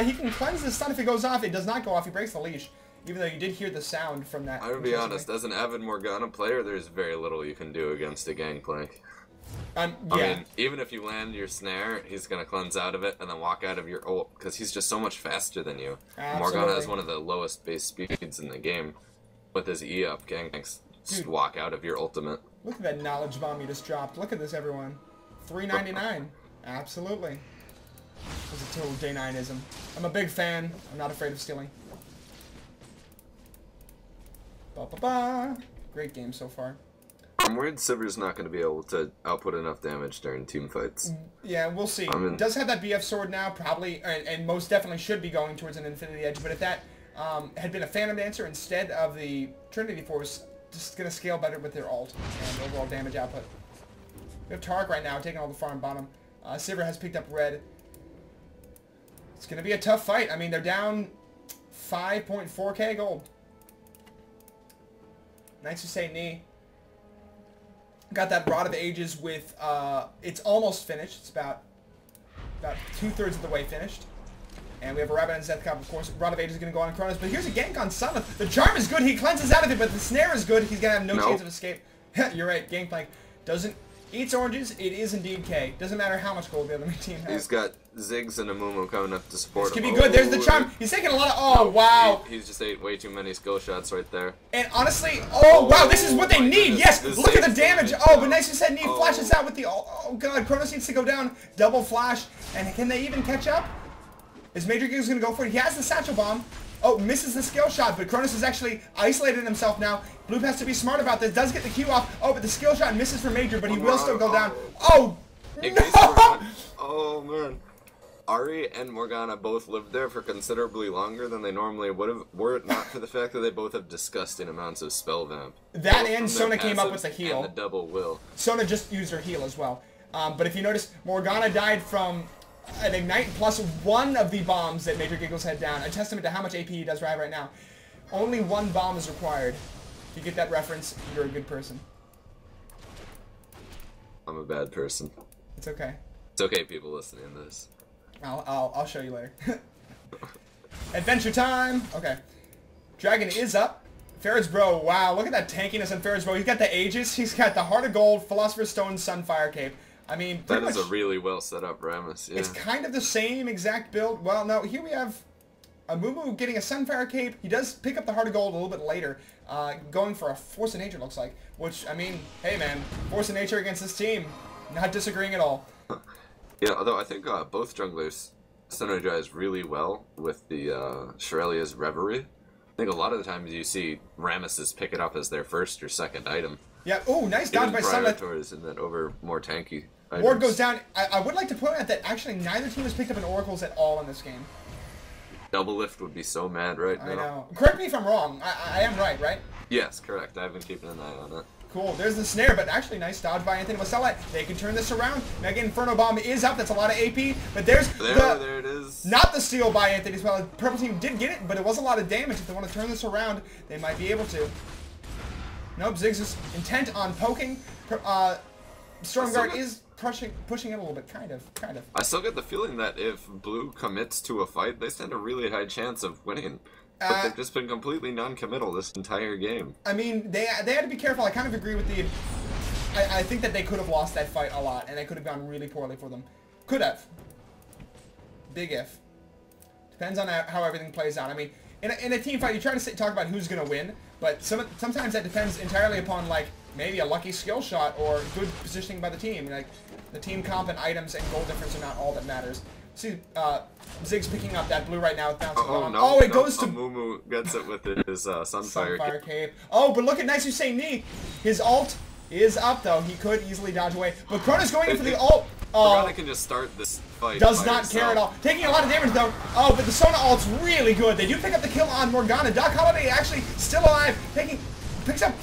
he can cleanse the stun if it goes off. It does not go off. He breaks the leash. Even though you did hear the sound from that.
I'm gonna be honest, as an avid Morgana player, there's very little you can do against a Gangplank.
Yeah.
I mean, even if you land your snare, he's gonna cleanse out of it and then walk out of your ult, because he's just so much faster than you.
Absolutely.
Morgana has one of the lowest base speeds in the game. With his E up, Gangplanks just walk out of your ultimate.
Look at that knowledge bomb you just dropped. Look at this, everyone. 399. Absolutely. It's a total day 9ism. I'm a big fan. I'm not afraid of stealing. Ba-ba-ba. Great game so far.
I'm worried Sivir's not going to be able to output enough damage during team fights.
Yeah, we'll see. Does have that BF sword now, probably, and most definitely should be going towards an Infinity Edge, but if that had been a Phantom Dancer instead of the Trinity Force, just going to scale better with their ult and overall damage output. We have Tark right now taking all the farm bottom. Sivir has picked up red. It's going to be a tough fight. I mean, they're down 5.4k gold. Nice to say knee. Got that Rod of Ages with, it's almost finished. It's about 2/3 of the way finished. And we have a Rabbit and Zethkop, of course. Rod of Ages is going to go on Kronos. But here's a gank on Sunlith. The charm is good. He cleanses out of it, but the snare is good. He's going to have no chance of escape. You're right. Gangplank doesn't... Eats oranges, it is indeed K. Doesn't matter how much gold the other team has.
He's got Ziggs and Amumu coming up to support him.
This could be good. There's the charm. He's taking a lot of... Oh, wow.
He's just ate way too many skill shots right there.
And honestly... Oh, wow. This is what they need. Yes. Look at the damage. Oh, but nice to say, Need flashes out with the... Oh, God. Kronos needs to go down. Double flash. And can they even catch up? Is Major Gigs going to go for it? He has the Satchel Bomb. Oh, misses the skill shot, but Kronos has actually isolated himself now. Blue has to be smart about this. Does get the Q off. Oh, but the skill shot misses for Major, but he will still go down. Oh, no!
Oh, man. Ari and Morgana both lived there for considerably longer than they normally would have, were it not for the fact that they both have disgusting amounts of spell vamp.
That and Sona came up with the heal.
And the double will.
Sona just used her heal as well. But if you notice, Morgana died from an Ignite plus one of the bombs that Major Giggles had down. A testament to how much AP he does right now. Only one bomb is required. If you get that reference, you're a good person.
I'm a bad person.
It's okay.
It's okay, people listening to this.
I'll show you later. Adventure time! Okay. Dragon is up. Ferret's Bro, wow, look at that tankiness on Ferret's Bro. He's got the Aegis, he's got the Heart of Gold, Philosopher's Stone, Sunfire Cape. I mean,
that is a really well set up Rammus, yeah.
It's kind of the same exact build. Well, no, here we have Amumu getting a Sunfire Cape. He does pick up the Heart of Gold a little bit later, going for a Force of Nature, looks like. Which, I mean, hey man, Force of Nature against this team. Not disagreeing at all.
Yeah, although I think both junglers synergize really well with the Shirelia's Reverie. I think a lot of the times you see Ramesses pick it up as their first or second item.
Yeah, oh, nice dodge by Sunlight.
And then over more tanky items.
Ward goes down. I would like to point out that actually neither team has picked up an Oracles at all in this game.
Double Lift would be so mad right now.
I know. Correct me if I'm wrong. I am right?
Yes, correct. I've been keeping an eye on it.
Cool. There's the snare, but actually nice dodge by Anthony Wastella. They can turn this around. Mega Inferno Bomb is up. That's a lot of AP. But there
it is.
Not the steal by Anthony Wastella. Purple team did get it, but it was a lot of damage. If they want to turn this around, they might be able to. Nope, Ziggs is intent on poking. Stormguard is pushing it a little bit, kind of.
I still get the feeling that if Blue commits to a fight, they stand a really high chance of winning. But they've just been completely non-committal this entire game.
I mean, they had to be careful. I kind of agree with the... I think that they could have lost that fight a lot, and it could have gone really poorly for them. Could have. Big if. Depends on how everything plays out. I mean, in a team fight, you try to talk about who's going to win, but sometimes that depends entirely upon, like, maybe a lucky skill shot or good positioning by the team. Like, the team comp and items and goal difference are not all that matters. See, Ziggs picking up that blue right now with bouncing on.
No,
oh, it goes to...
Mumu gets it with his Sunfire
Cape. Oh, but look at nice Hussein Knee. His ult is up, though. He could easily dodge away. But Krona's going in for the ult.
Morgana can just start this fight.
Does not care at all. Taking a lot of damage, though. Oh, but the Sona ult's really good. They do pick up the kill on Morgana. Doc Holliday actually still alive. Picks up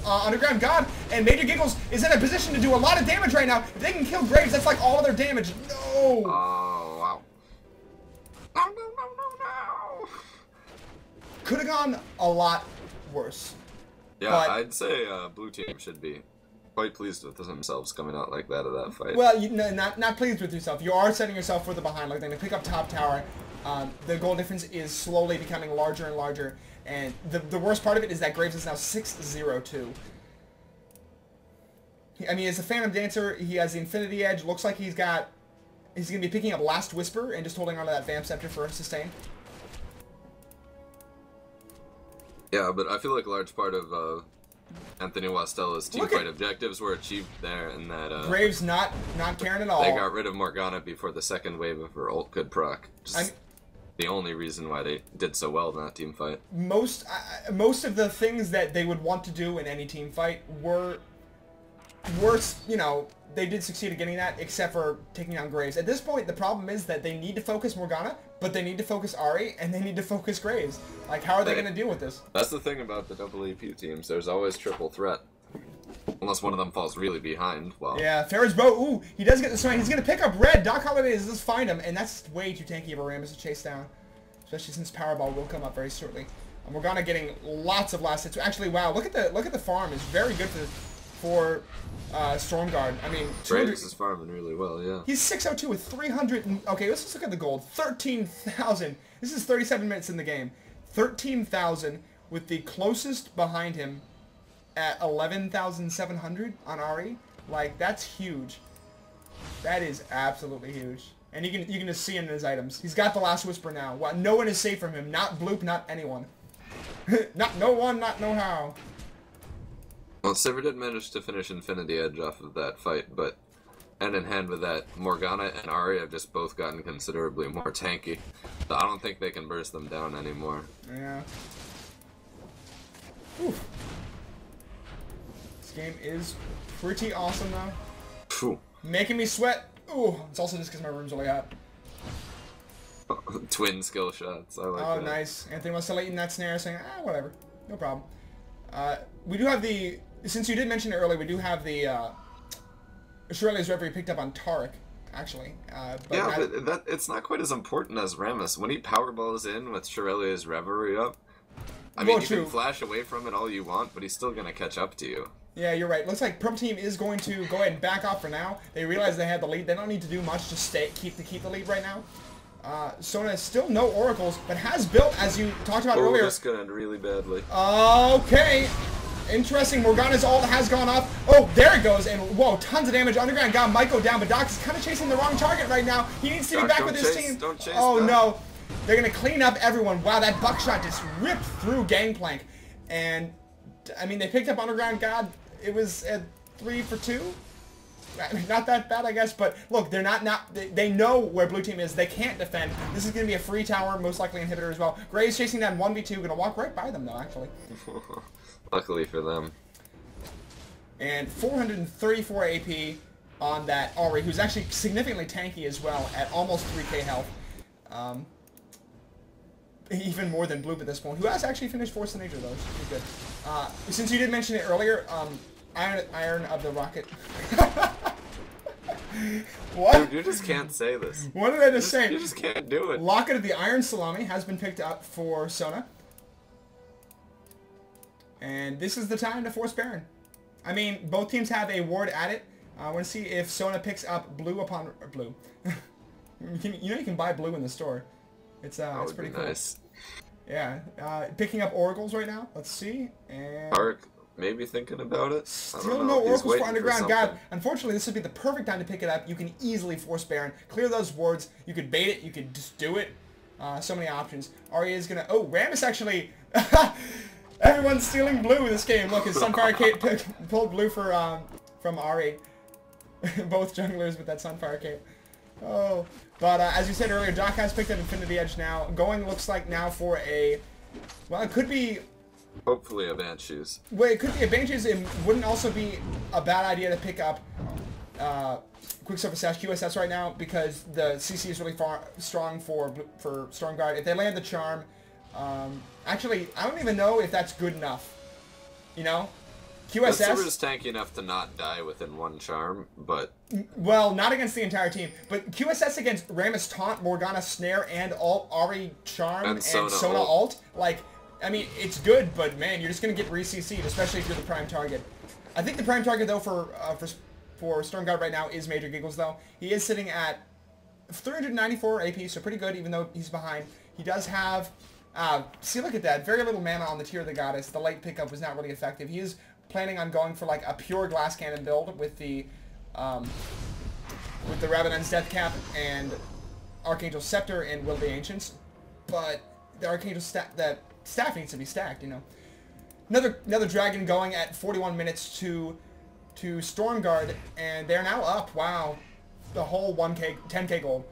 Underground God, and Major Giggles is in a position to do a lot of damage right now. If they can kill Graves, that's like all of their damage. No!
Oh, wow. No.
Could have gone a lot worse.
Yeah, but I'd say Blue Team should be quite pleased with themselves coming out like that of that fight.
Well, not pleased with yourself. You are setting yourself further behind. Like, they're going to pick up top tower. The goal difference is slowly becoming larger and larger. And the worst part of it is that Graves is now 6-0-2. I mean, as a Phantom Dancer, he has the Infinity Edge. Looks like he's going to be picking up Last Whisper and just holding onto that Vamp Scepter for a sustain.
Yeah, but I feel like a large part of Anthony Wastella's team fight objectives were achieved there, and that
Graves not caring at all.
They got rid of Morgana before the second wave of her ult could proc. The only reason why they did so well in that team fight.
Most of the things that they would want to do in any team fight were, you know, they did succeed at getting that, except for taking down Graves. At this point, the problem is that they need to focus Morgana, but they need to focus Ahri, and they need to focus Graves. Like, how are they going to deal with this?
That's the thing about the double AP teams. There's always triple threat. Unless one of them falls really behind. Well.
Yeah, Farah's bow. Ooh, he does get the swing. He's going to pick up red. Doc Holliday does just find him, and that's way too tanky of a Rammus to chase down. Especially since Powerball will come up very shortly. And Morgana getting lots of last hits. Actually, wow, look at the farm. It's very good for Stormguard. I mean,
Graves is farming really well, yeah.
He's 602 with 300. Okay, let's just look at the gold. 13,000. This is 37 minutes in the game. 13,000 with the closest behind him at 11,700 on Ahri. Like, that's huge. That is absolutely huge. And you can just see him in his items. He's got the Last Whisper now. Well, no one is safe from him. Not Bloop, not anyone. Not no one, not no how.
Well, Sivir did manage to finish Infinity Edge off of that fight, but hand in hand with that, Morgana and Ahri have just both gotten considerably more tanky. So I don't think they can burst them down anymore.
Yeah. Oof. This game is pretty awesome though.
Phew.
Making me sweat. Ooh, it's also just because my room's really hot.
Twin skill shots. I like that.
Oh, nice. Anthony wants to late in that snare, saying, whatever. No problem. We do have the... Since you did mention it earlier, we do have the... Shirley's Reverie picked up on Taric, actually.
But it's not quite as important as Rammus. When he powerballs in with Shirley's Reverie up, I mean, you can flash away from it all you want, but he's still going to catch up to you.
Yeah, you're right. Looks like Purple Team is going to go ahead and back off for now. They realize they had the lead. They don't need to do much to keep the lead right now. Sona is still no oracles, but has built, as you talked about earlier.
This could end really badly.
Okay. Interesting. Morgana's ult has gone off. Oh, there it goes. And, whoa, tons of damage. Underground got Maiko down, but Doc is kind of chasing the wrong target right now. He needs to be back with his team.
Don't chase,
oh,
Doc.
no. They're going to clean up everyone. Wow, that buckshot just ripped through Gangplank. And, I mean, they picked up Underground God. It was a 3 for 2. Not that bad, I guess, but look, they're they know where blue team is. They can't defend. This is going to be a free tower, most likely inhibitor as well. Gray's chasing that 1v2, going to walk right by them, though, actually.
Luckily for them.
And 434 AP on that Ari, who's actually significantly tanky as well, at almost 3k health. Even more than Bloop at this point, who has actually finished 4th in nature, though, which is good. Since you did mention it earlier, Iron of the Rocket. What?
Dude, you just can't say this.
What did I just say?
You just can't do it.
Locket of the Iron Salami has been picked up for Sona. And this is the time to force Baron. I mean, both teams have a ward at it. I want to see if Sona picks up blue upon... blue. You know you can buy blue in the store. It's pretty cool. Nice. Yeah. Picking up oracles right now. Let's see. And...
Arc. Maybe thinking about it.
Still no oracles for Underground God. Unfortunately, this would be the perfect time to pick it up. You can easily force Baron, clear those wards. You could bait it. You could just do it. So many options. Arya is gonna. Oh, Rammus actually. Everyone's stealing blue in this game. Look, his Sunfire Cape pulled blue for from Ari. Both junglers with that Sunfire Cape. Oh, but as you said earlier, Doc has picked up Infinity Edge now. Going looks like now for a. Well, it could be.
Hopefully a Banshees.
Well, it could be a Banshees. It wouldn't also be a bad idea to pick up Quicksilver Sash QSS right now because the CC is really strong for Stormguard. If they land the Charm, actually, I don't even know if that's good enough. You know? QSS...
Quicksilver's tanky enough to not die within one Charm, but...
Well, not against the entire team, but QSS against Rammus Taunt, Morgana Snare, and Alt, Ari Charm, and Sona Alt, like... I mean, it's good, but man, you're just gonna get re-CC'd, especially if you're the prime target. I think the prime target though for Stormguard right now is Major Giggles though. He is sitting at 394 AP, so pretty good even though he's behind. He does have, see look at that, very little mana on the Tear of the Goddess. The late pickup was not really effective. He is planning on going for like a pure glass cannon build with the Ravenon's Death Cap and Archangel Scepter and Will of the Ancients, but the Archangel staff needs to be stacked, you know. Another dragon going at 41 minutes to Stormguard, and they're now up. Wow, the whole 10k gold.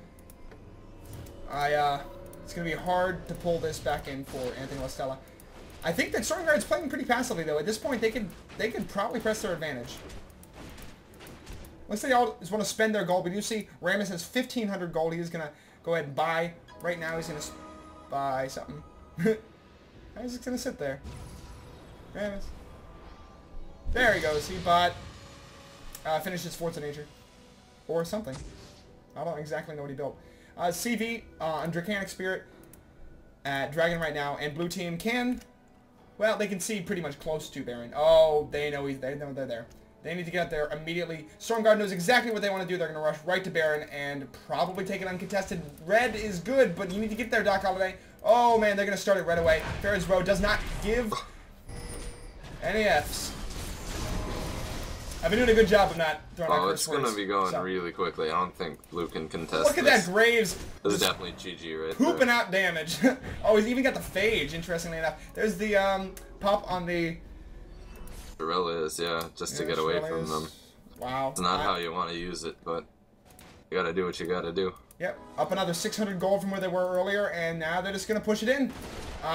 It's gonna be hard to pull this back in for Anthony Wastella. I think that Stormguard's playing pretty passively though. At this point, they could probably press their advantage. Unless they all just want to spend their gold. But you see, Rammus has 1,500 gold. He's gonna go ahead and buy. Right now, he's gonna buy something. He's just gonna sit there. Rammus. There he goes. He bought. Finished his Force of Nature. Or something. I don't exactly know what he built. CV on Dracanic Spirit at Dragon right now. And blue team can. Well, they can see pretty much close to Baron. Oh, they know they're there. They need to get up there immediately. Stormguard knows exactly what they want to do. They're going to rush right to Baron and probably take it uncontested. Red is good, but you need to get there, Doc Holiday. Oh, man, they're going to start it right away. Farron's Row does not give any Fs. I've been doing a good job of not throwing out
it's going to be going really quickly. I don't think blue can contest
Look at that Graves.
This is definitely GG right
pooping out damage. Oh, he's even got the Phage, interestingly enough. There's the pop on the...
Shirella is, yeah, just to get away from them.
Wow.
It's not how you want to use it, but you gotta do what you gotta do.
Yep, up another 600 gold from where they were earlier, and now they're just gonna push it in.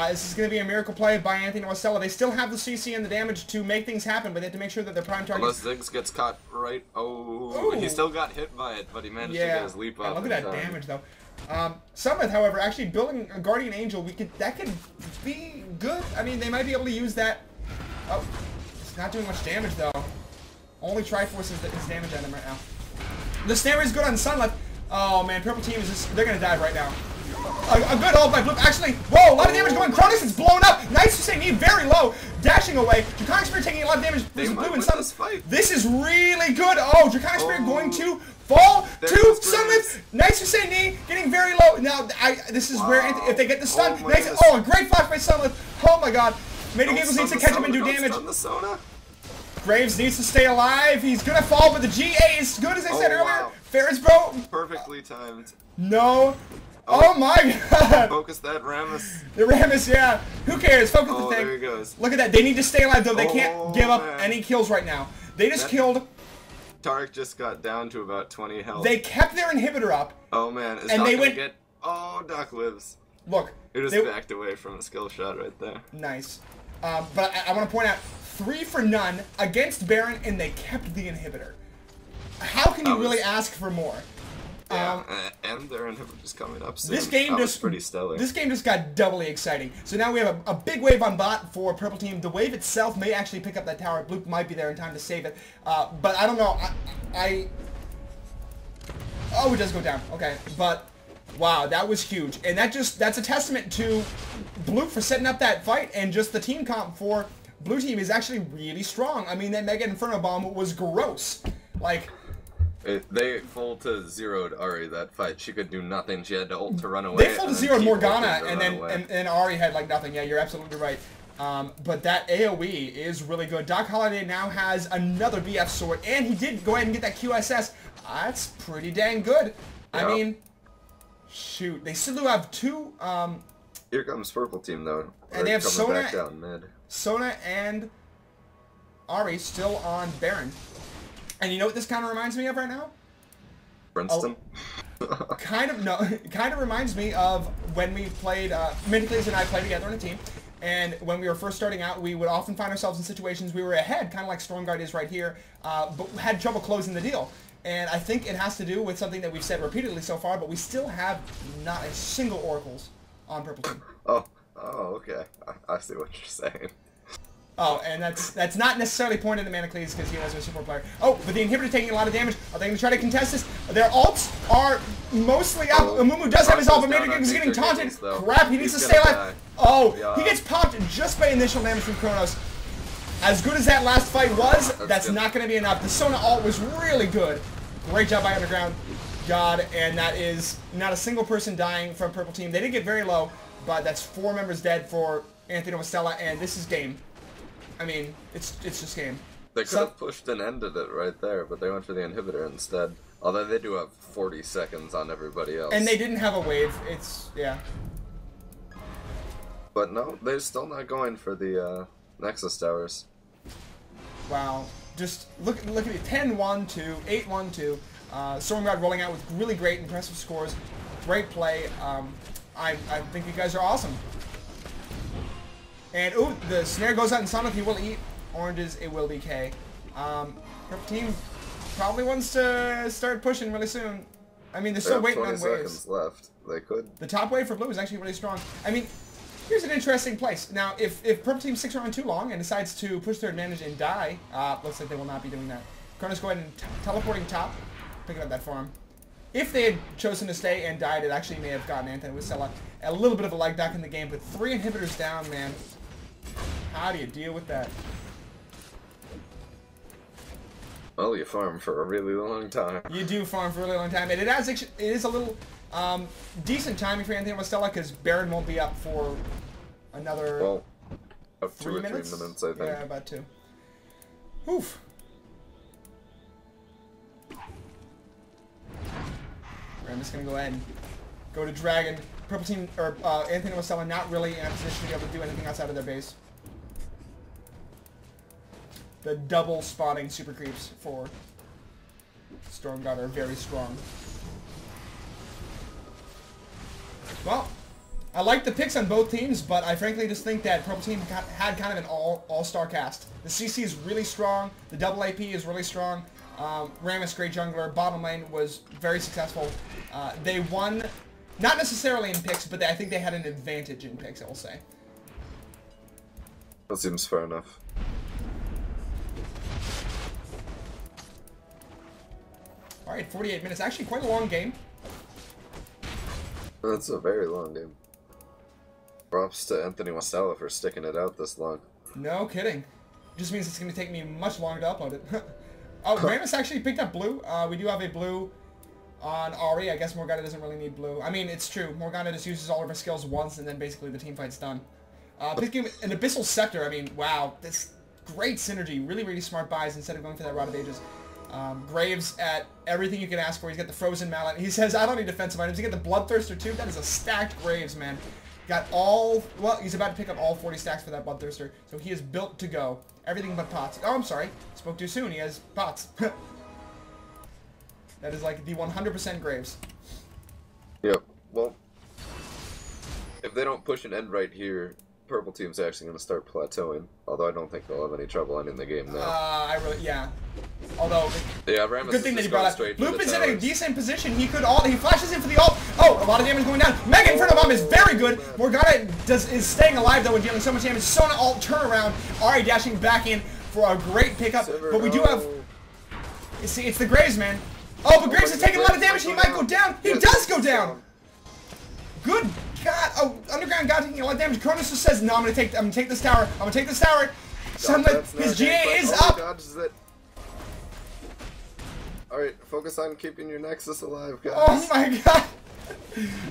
This is gonna be a miracle play by Anthony Wastella. They still have the CC and the damage to make things happen, but they have to make sure that their prime target.
Unless Ziggs gets caught right. Oh, he still got hit by it, but he managed to get his leap up.
Look at that damage, though. Summit, however, actually building a Guardian Angel, that could be good. I mean, they might be able to use that. Oh. Not doing much damage though. Only Triforce is damage at him right now. The snare is good on Sunlight. Oh man, purple team is just—they're gonna die right now. A good ult by blue. Actually, whoa, a lot of damage going. Cronus is blown up. Nice to say, knee very low, dashing away. Draconic Spirit taking a lot of damage. There's blue and Sunlight. This is really good. Oh, Draconic Spirit going to fall to Sunlight. Nice to say, knee getting very low. Now, this is where if they get the stun. Nice. Oh, a great flash by Sunlight. Oh my God. Major Giggles needs to catch him and do damage. Graves needs to stay alive. He's gonna fall, but the GA is good as I said earlier. Ferris, bro.
Perfectly timed.
No Oh my god!
Focus that Rammus.
The Rammus, yeah. Who cares? Focus the thing.
There he goes.
Look at that. They need to stay alive, though. They can't give up
man.
any kills right now. They just killed...
Tarek just got down to about 20 health.
They kept their inhibitor up.
Oh, man. Is
and
Doc
they
gonna
went...
get... Oh, Doc lives.
Look.
He just backed away from a skill shot right there.
Nice. But I want to point out, 3 for none against Baron, and they kept the inhibitor. How can you really ask for more?
Yeah, and their inhibitor's coming up soon.
This game
was pretty stellar.
This game just got doubly exciting. So now we have a big wave on bot for Purple Team. The wave itself may actually pick up that tower. Blue might be there in time to save it. But I don't know. Oh, it does go down. Okay. But, wow, that was huge. And that's a testament to Blue for setting up that fight. And just the team comp for Blue Team is actually really strong. I mean, that Mega Inferno Bomb was gross. Like...
They full to zeroed Ari that fight. She could do nothing. She had to ult to run away.
They full to zeroed Morgana, and then Ari had like nothing. Yeah, you're absolutely right. But that AoE is really good. Doc Holliday now has another BF sword, and he did go ahead and get that QSS. That's pretty dang good. I mean, shoot, they still do have 2.
Here comes Purple Team though.
And they have Sona,
back down mid.
Sona and Ari still on Baron. And you know what this kind of reminds me of right now?
Princeton?
Kind of reminds me of when we played, Minicles and I played together on a team, and when we were first starting out, we would often find ourselves in situations we were ahead, kind of like Stormguard is right here, but had trouble closing the deal. And I think it has to do with something that we've said repeatedly so far, but we still have not a single Oracles on Purple Team.
Oh, okay. I see what you're saying.
Oh, and that's not necessarily pointed at Manacles because he was a support player. Oh, but the inhibitor taking a lot of damage. Are they going to try to contest this? Their ults are mostly up. Amumu does have his ult, but Manacles is getting taunted. Crap, he needs to stay alive. Oh, he gets popped just by initial damage from Kronos. As good as that last fight was, that's not going to be enough. The Sona ult was really good. Great job by Underground. God, and that is not a single person dying from Purple Team. They did get very low, but that's 4 members dead for Anthony Wastella, and this is game. I mean, it's just game.
They could have pushed and ended it right there, but they went for the inhibitor instead. Although they do have 40 seconds on everybody else.
And they didn't have a wave. Yeah.
But no, they're still not going for the Nexus towers.
Wow. Just look at it. 10-1-2, 8-1-2. Stormguard rolling out with really great, impressive scores. Great play. I think you guys are awesome. And, ooh, the snare goes out in Sonic, he will eat. Oranges, it will decay. Purple Team probably wants to start pushing really soon. I mean, they're still waiting on waves.
20 seconds left. They could.
The top wave for Blue is actually really strong. I mean, here's an interesting place. Now, if Purple Team sticks around too long and decides to push their advantage and die, looks like they will not be doing that. Kronos go ahead and teleporting top, picking up that farm. If they had chosen to stay and died, it actually may have gotten Anthony Wastella a little bit of a leg back in the game, but 3 inhibitors down, man. How do you deal with that?
Well, you farm for a really long time.
You do farm for a really long time, and it is a little decent timing for Anthony Wastella because Baron won't be up for another
2 or 3 minutes, I think.
Yeah, about 2. Oof. I'm just gonna go ahead and go to Dragon. Purple Team or Anthony Wastella not really in a position to be able to do anything outside of their base. The double spawning super creeps for Stormguard are very strong. Well, I like the picks on both teams, but I frankly just think that Purple Team had kind of an all-star cast. The CC is really strong. The double AP is really strong. Rammus, great jungler. Bottom lane was very successful. They won, not necessarily in picks, but I think they had an advantage in picks, I will say.
That seems fair enough.
Alright, 48 minutes. Actually, quite a long game.
That's a very long game. Props to Anthony Wastella for sticking it out this long.
No kidding. Just means it's going to take me much longer to upload it. Oh, Rammus actually picked up blue. We do have a blue on Ari. I guess Morgana doesn't really need blue. I mean, it's true. Morgana just uses all of her skills once, and then basically the team fight's done. Picking an Abyssal Scepter, I mean, wow. This great synergy. Really, really smart buys instead of going for that Rod of Ages. Graves at everything you can ask for. He's got the frozen mallet. He says, I don't need defensive items. He got the bloodthirster too. That is a stacked Graves, man. Got all, well, he's about to pick up all 40 stacks for that bloodthirster. So he is built to go. Everything but pots. Oh, I'm sorry. Spoke too soon. He has pots. That is like the 100% Graves.
Yep. Well, if they don't push an end right here, purple team's actually going to start plateauing. Although I don't think they'll have any trouble ending the game now.
Yeah. Although,
yeah, Rammus
good thing that he brought up.
Loop
is in a decent position. He could he flashes in for the ult. Oh, a lot of damage going down. Mega Inferno Bomb is very good. Morgana is staying alive though and dealing so much damage. Sona ult turnaround. Ari dashing back in for a great pickup. But we do have. See, it's the Graves, man. Oh, but Graves is taking a lot of damage. He might go down. He does go down. Good God. Oh, Underground God taking a lot of damage. Cronus just says, no, I'm gonna take this tower. I'm gonna take this tower. Suddenly, his GA is up.
Alright, focus on keeping your Nexus alive, guys.
Oh my God.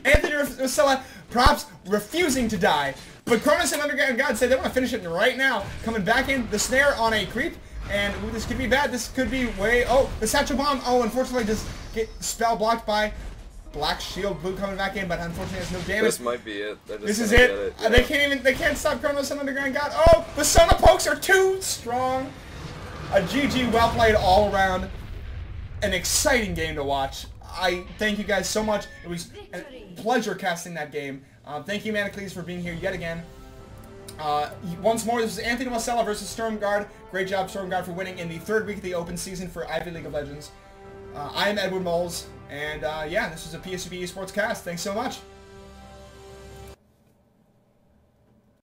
Anthony Wastella, props, refusing to die. But Cronus and Underground God say they want to finish it right now. Coming back in, the snare on a creep. And ooh, this could be bad. This could be way... Oh, the Satchel Bomb. Oh, unfortunately, just get spell blocked by Black Shield. Blue coming back in, but unfortunately has no damage.
This might be it.
This is it. Yeah. They can't stop Kronos and Underground God. Oh, the Sona pokes are too strong. A GG, well played all around. An exciting game to watch. I thank you guys so much. It was a pleasure casting that game. Thank you, Manacles, for being here yet again. Once more, this is Anthony Wastella versus Stormguard. Great job, Stormguard, for winning in the 3rd week of the open season for Ivy League of Legends. I am Edward Moles, and yeah, this is a PSUB Esports cast. Thanks so much.